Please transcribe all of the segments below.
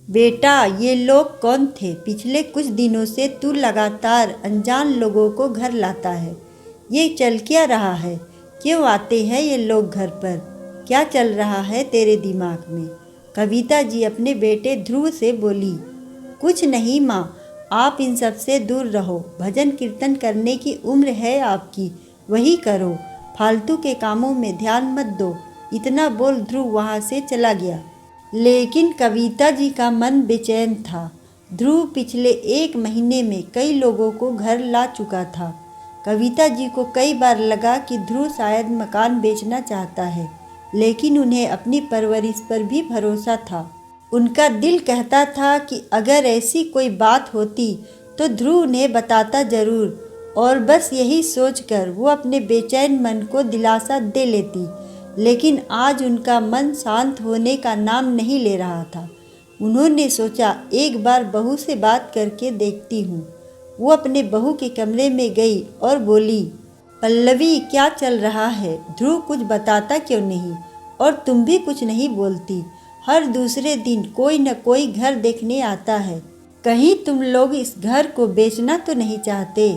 बेटा, ये लोग कौन थे? पिछले कुछ दिनों से तू लगातार अनजान लोगों को घर लाता है। ये चल क्या रहा है? क्यों आते हैं ये लोग घर पर? क्या चल रहा है तेरे दिमाग में? कविता जी अपने बेटे ध्रुव से बोली। कुछ नहीं माँ, आप इन सब से दूर रहो। भजन कीर्तन करने की उम्र है आपकी, वही करो। फालतू के कामों में ध्यान मत दो। इतना बोल ध्रुव वहाँ से चला गया। लेकिन कविता जी का मन बेचैन था। ध्रुव पिछले 1 महीने में कई लोगों को घर ला चुका था। कविता जी को कई बार लगा कि ध्रुव शायद मकान बेचना चाहता है, लेकिन उन्हें अपनी परवरिश पर भी भरोसा था। उनका दिल कहता था कि अगर ऐसी कोई बात होती तो ध्रुव उन्हें बताता ज़रूर, और बस यही सोचकर वो अपने बेचैन मन को दिलासा दे लेती। लेकिन आज उनका मन शांत होने का नाम नहीं ले रहा था। उन्होंने सोचा एक बार बहू से बात करके देखती हूँ। वो अपने बहू के कमरे में गई और बोली, पल्लवी क्या चल रहा है? ध्रुव कुछ बताता क्यों नहीं? और तुम भी कुछ नहीं बोलती। हर दूसरे दिन कोई न कोई घर देखने आता है। कहीं तुम लोग इस घर को बेचना तो नहीं चाहते?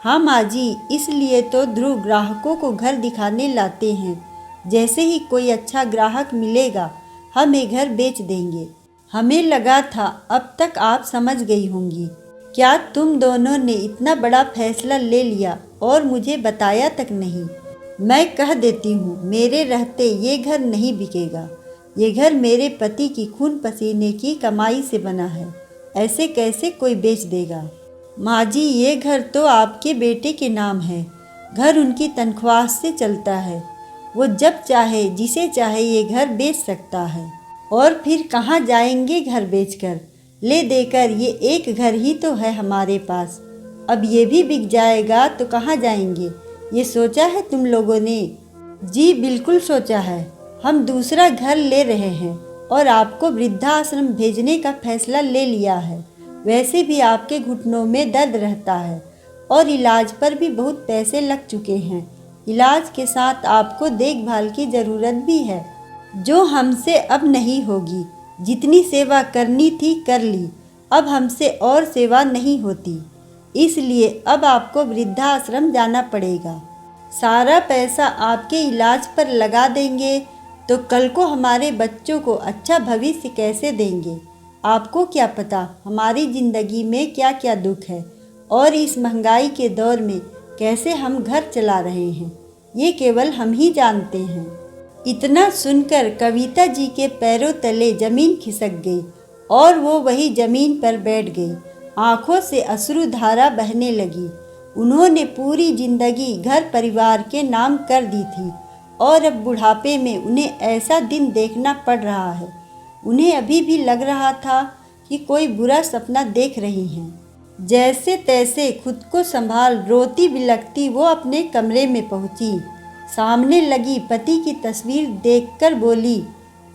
हाँ माँ जी, इसलिए तो ध्रुव ग्राहकों को घर दिखाने लाते हैं। जैसे ही कोई अच्छा ग्राहक मिलेगा, हम ये घर बेच देंगे। हमें लगा था अब तक आप समझ गई होंगी। क्या तुम दोनों ने इतना बड़ा फैसला ले लिया और मुझे बताया तक नहीं? मैं कह देती हूँ, मेरे रहते ये घर नहीं बिकेगा। ये घर मेरे पति की खून पसीने की कमाई से बना है। ऐसे कैसे कोई बेच देगा? माँ जी, ये घर तो आपके बेटे के नाम है। घर उनकी तनख्वाह से चलता है। वो जब चाहे जिसे चाहे ये घर बेच सकता है। और फिर कहाँ जाएंगे घर बेचकर? ले देकर ये एक घर ही तो है हमारे पास। अब ये भी बिक जाएगा तो कहाँ जाएंगे? ये सोचा है तुम लोगों ने? जी बिल्कुल सोचा है। हम दूसरा घर ले रहे हैं और आपको वृद्धाश्रम भेजने का फैसला ले लिया है। वैसे भी आपके घुटनों में दर्द रहता है और इलाज पर भी बहुत पैसे लग चुके हैं। इलाज के साथ आपको देखभाल की ज़रूरत भी है, जो हमसे अब नहीं होगी। जितनी सेवा करनी थी कर ली, अब हमसे और सेवा नहीं होती। इसलिए अब आपको वृद्धाश्रम जाना पड़ेगा। सारा पैसा आपके इलाज पर लगा देंगे तो कल को हमारे बच्चों को अच्छा भविष्य कैसे देंगे? आपको क्या पता हमारी ज़िंदगी में क्या क्या दुख है और इस महंगाई के दौर में कैसे हम घर चला रहे हैं, ये केवल हम ही जानते हैं। इतना सुनकर कविता जी के पैरों तले जमीन खिसक गई और वो वही जमीन पर बैठ गई। आंखों से अश्रुधारा बहने लगी। उन्होंने पूरी जिंदगी घर परिवार के नाम कर दी थी और अब बुढ़ापे में उन्हें ऐसा दिन देखना पड़ रहा है। उन्हें अभी भी लग रहा था कि कोई बुरा सपना देख रही हैं। जैसे तैसे खुद को संभाल रोती बिलखती वो अपने कमरे में पहुंची। सामने लगी पति की तस्वीर देखकर बोली,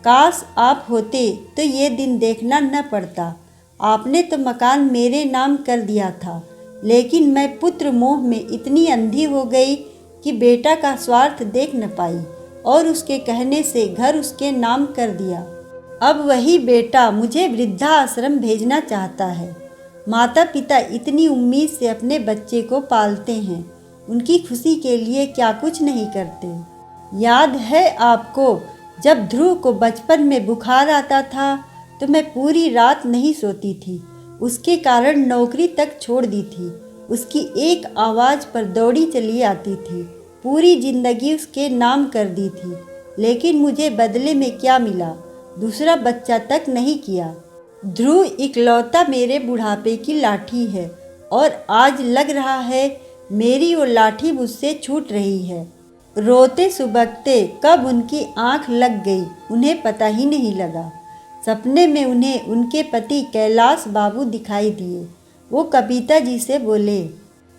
काश आप होते तो ये दिन देखना न पड़ता। आपने तो मकान मेरे नाम कर दिया था, लेकिन मैं पुत्र मोह में इतनी अंधी हो गई कि बेटा का स्वार्थ देख न पाई और उसके कहने से घर उसके नाम कर दिया। अब वही बेटा मुझे वृद्धाश्रम भेजना चाहता है। माता पिता इतनी उम्मीद से अपने बच्चे को पालते हैं, उनकी खुशी के लिए क्या कुछ नहीं करते। याद है आपको, जब ध्रुव को बचपन में बुखार आता था तो मैं पूरी रात नहीं सोती थी। उसके कारण नौकरी तक छोड़ दी थी। उसकी एक आवाज़ पर दौड़ी चली आती थी। पूरी जिंदगी उसके नाम कर दी थी, लेकिन मुझे बदले में क्या मिला? दूसरा बच्चा तक नहीं किया। ध्रुव इकलौता मेरे बुढ़ापे की लाठी है और आज लग रहा है मेरी वो लाठी मुझसे छूट रही है। रोते सुबकते कब उनकी आंख लग गई उन्हें पता ही नहीं लगा। सपने में उन्हें उनके पति कैलाश बाबू दिखाई दिए। वो कविता जी से बोले,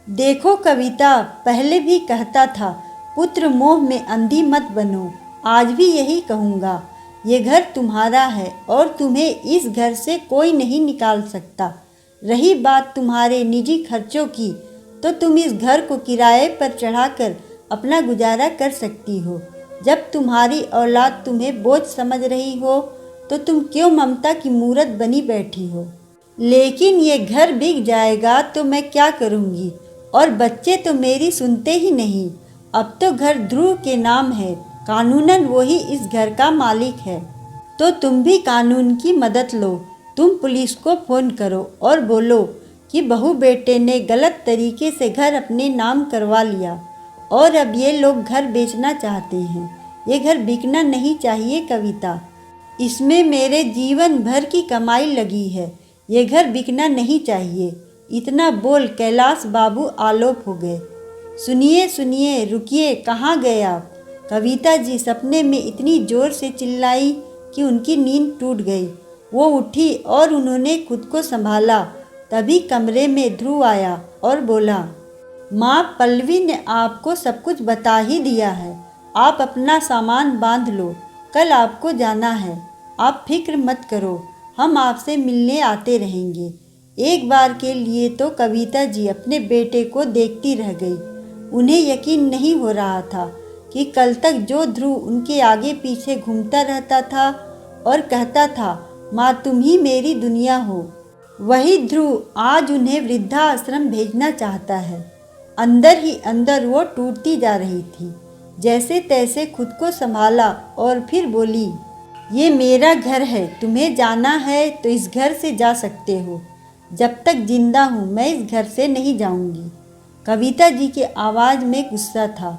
देखो कविता, पहले भी कहता था पुत्र मोह में अंधी मत बनो। आज भी यही कहूँगा। ये घर तुम्हारा है और तुम्हें इस घर से कोई नहीं निकाल सकता। रही बात तुम्हारे निजी खर्चों की, तो तुम इस घर को किराए पर चढ़ाकर अपना गुजारा कर सकती हो। जब तुम्हारी औलाद तुम्हें बोझ समझ रही हो तो तुम क्यों ममता की मूरत बनी बैठी हो? लेकिन ये घर बिक जाएगा तो मैं क्या करूँगी? और बच्चे तो मेरी सुनते ही नहीं। अब तो घर ध्रुव के नाम है, कानूनन वही इस घर का मालिक है। तो तुम भी कानून की मदद लो। तुम पुलिस को फ़ोन करो और बोलो कि बहू बेटे ने गलत तरीके से घर अपने नाम करवा लिया और अब ये लोग घर बेचना चाहते हैं। ये घर बिकना नहीं चाहिए कविता, इसमें मेरे जीवन भर की कमाई लगी है। ये घर बिकना नहीं चाहिए। इतना बोल कैलाश बाबू आलोप हो गए। सुनिए सुनिए, रुकिए, कहाँ गए आप? कविता जी सपने में इतनी ज़ोर से चिल्लाई कि उनकी नींद टूट गई। वो उठी और उन्होंने खुद को संभाला। तभी कमरे में ध्रुव आया और बोला, माँ पल्लवी ने आपको सब कुछ बता ही दिया है। आप अपना सामान बांध लो, कल आपको जाना है। आप फिक्र मत करो, हम आपसे मिलने आते रहेंगे। एक बार के लिए तो कविता जी अपने बेटे को देखती रह गई। उन्हें यकीन नहीं हो रहा था कि कल तक जो ध्रुव उनके आगे पीछे घूमता रहता था और कहता था, माँ तुम ही मेरी दुनिया हो, वही ध्रुव आज उन्हें वृद्धाश्रम भेजना चाहता है। अंदर ही अंदर वो टूटती जा रही थी। जैसे तैसे खुद को संभाला और फिर बोली, ये मेरा घर है, तुम्हें जाना है तो इस घर से जा सकते हो। जब तक जिंदा हूँ मैं इस घर से नहीं जाऊँगी। कविता जी की आवाज़ में गुस्सा था।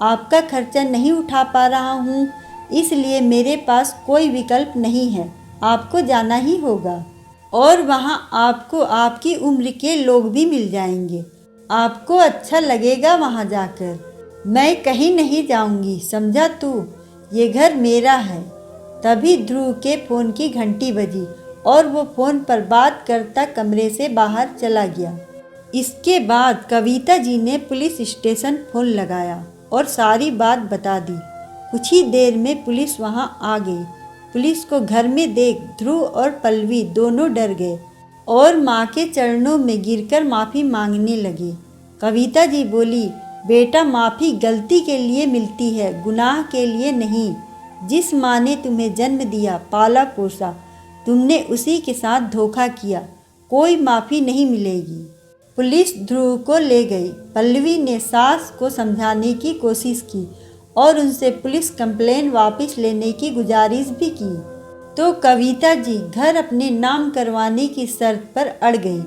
आपका खर्चा नहीं उठा पा रहा हूँ, इसलिए मेरे पास कोई विकल्प नहीं है, आपको जाना ही होगा। और वहाँ आपको आपकी उम्र के लोग भी मिल जाएंगे। आपको अच्छा लगेगा वहाँ जाकर। मैं कहीं नहीं जाऊँगी, समझा तू? ये घर मेरा है। तभी ध्रुव के फ़ोन की घंटी बजी और वो फ़ोन पर बात करता कमरे से बाहर चला गया। इसके बाद कविता जी ने पुलिस स्टेशन फ़ोन लगाया और सारी बात बता दी। कुछ ही देर में पुलिस वहां आ गई। पुलिस को घर में देख ध्रुव और पल्लवी दोनों डर गए और माँ के चरणों में गिरकर माफ़ी मांगने लगे। कविता जी बोली, बेटा माफ़ी गलती के लिए मिलती है, गुनाह के लिए नहीं। जिस माँ ने तुम्हें जन्म दिया, पाला पोसा, तुमने उसी के साथ धोखा किया, कोई माफ़ी नहीं मिलेगी। पुलिस ध्रुव को ले गई। पल्लवी ने सास को समझाने की कोशिश की और उनसे पुलिस कंप्लेन वापस लेने की गुजारिश भी की। तो कविता जी घर अपने नाम करवाने की शर्त पर अड़ गई।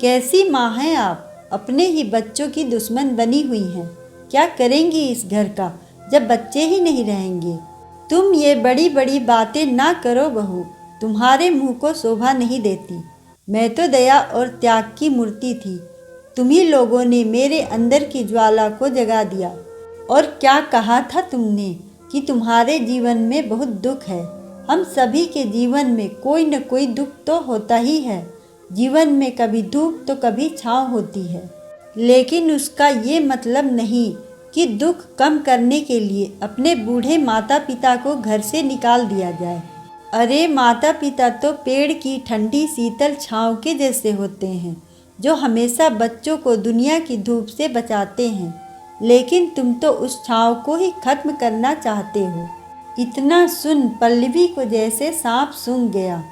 कैसी माँ हैं आप, अपने ही बच्चों की दुश्मन बनी हुई हैं। क्या करेंगी इस घर का जब बच्चे ही नहीं रहेंगे? तुम ये बड़ी बड़ी बातें ना करो बहू, तुम्हारे मुंह को शोभा नहीं देती। मैं तो दया और त्याग की मूर्ति थी। तुम्ही लोगों ने मेरे अंदर की ज्वाला को जगा दिया। और क्या कहा था तुमने कि तुम्हारे जीवन में बहुत दुख है। हम सभी के जीवन में कोई न कोई दुख तो होता ही है। जीवन में कभी धूप तो कभी छाँव होती है, लेकिन उसका ये मतलब नहीं कि दुख कम करने के लिए अपने बूढ़े माता पिता को घर से निकाल दिया जाए। अरे माता पिता तो पेड़ की ठंडी शीतल छाँव के जैसे होते हैं, जो हमेशा बच्चों को दुनिया की धूप से बचाते हैं। लेकिन तुम तो उस छाँव को ही खत्म करना चाहते हो। इतना सुन पल्लवी को जैसे सांप सूंघ गया।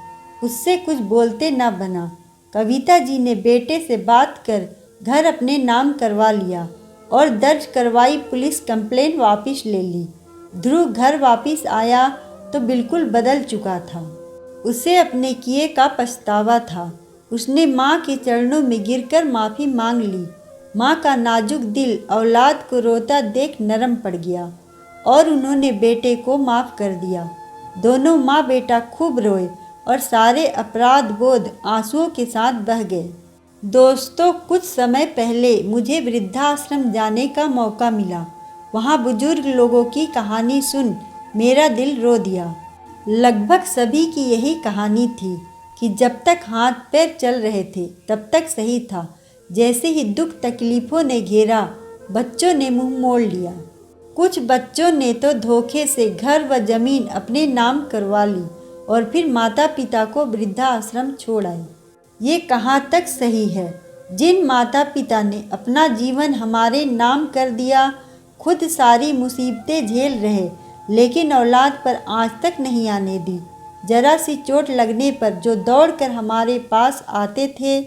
उससे कुछ बोलते ना बना। कविता जी ने बेटे से बात कर घर अपने नाम करवा लिया और दर्ज करवाई पुलिस कंप्लेन वापस ले ली। ध्रुव घर वापस आया तो बिल्कुल बदल चुका था। उसे अपने किए का पछतावा था। उसने माँ के चरणों में गिरकर माफ़ी मांग ली। माँ का नाजुक दिल औलाद को रोता देख नरम पड़ गया और उन्होंने बेटे को माफ़ कर दिया। दोनों माँ बेटा खूब रोए और सारे अपराध बोध आंसुओं के साथ बह गए। दोस्तों, कुछ समय पहले मुझे वृद्धाश्रम जाने का मौका मिला। वहाँ बुजुर्ग लोगों की कहानी सुन मेरा दिल रो दिया। लगभग सभी की यही कहानी थी कि जब तक हाथ पैर चल रहे थे तब तक सही था। जैसे ही दुख तकलीफ़ों ने घेरा, बच्चों ने मुंह मोड़ लिया। कुछ बच्चों ने तो धोखे से घर व ज़मीन अपने नाम करवा ली और फिर माता पिता को वृद्धाश्रम छोड़ आए। ये कहाँ तक सही है? जिन माता पिता ने अपना जीवन हमारे नाम कर दिया, खुद सारी मुसीबतें झेल रहे, लेकिन औलाद पर आँच तक नहीं आने दी। जरा सी चोट लगने पर जो दौड़कर हमारे पास आते थे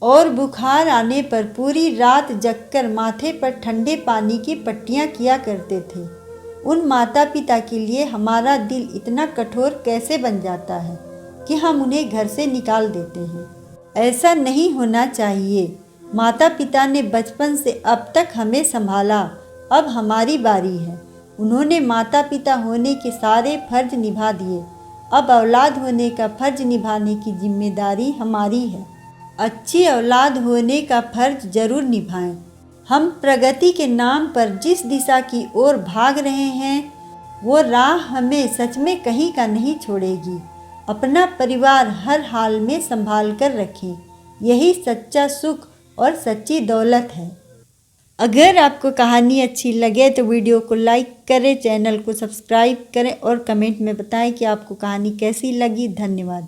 और बुखार आने पर पूरी रात जगकर माथे पर ठंडे पानी की पट्टियाँ किया करते थे। उन माता पिता के लिए हमारा दिल इतना कठोर कैसे बन जाता है कि हम उन्हें घर से निकाल देते हैं। ऐसा नहीं होना चाहिए। माता पिता ने बचपन से अब तक हमें संभाला, अब हमारी बारी है। उन्होंने माता पिता होने के सारे फर्ज निभा दिए, अब औलाद होने का फर्ज निभाने की जिम्मेदारी हमारी है। अच्छी औलाद होने का फर्ज जरूर निभाएं। हम प्रगति के नाम पर जिस दिशा की ओर भाग रहे हैं वो राह हमें सच में कहीं का नहीं छोड़ेगी। अपना परिवार हर हाल में संभाल कर रखें, यही सच्चा सुख और सच्ची दौलत है। अगर आपको कहानी अच्छी लगे तो वीडियो को लाइक करें, चैनल को सब्सक्राइब करें और कमेंट में बताएं कि आपको कहानी कैसी लगी। धन्यवाद।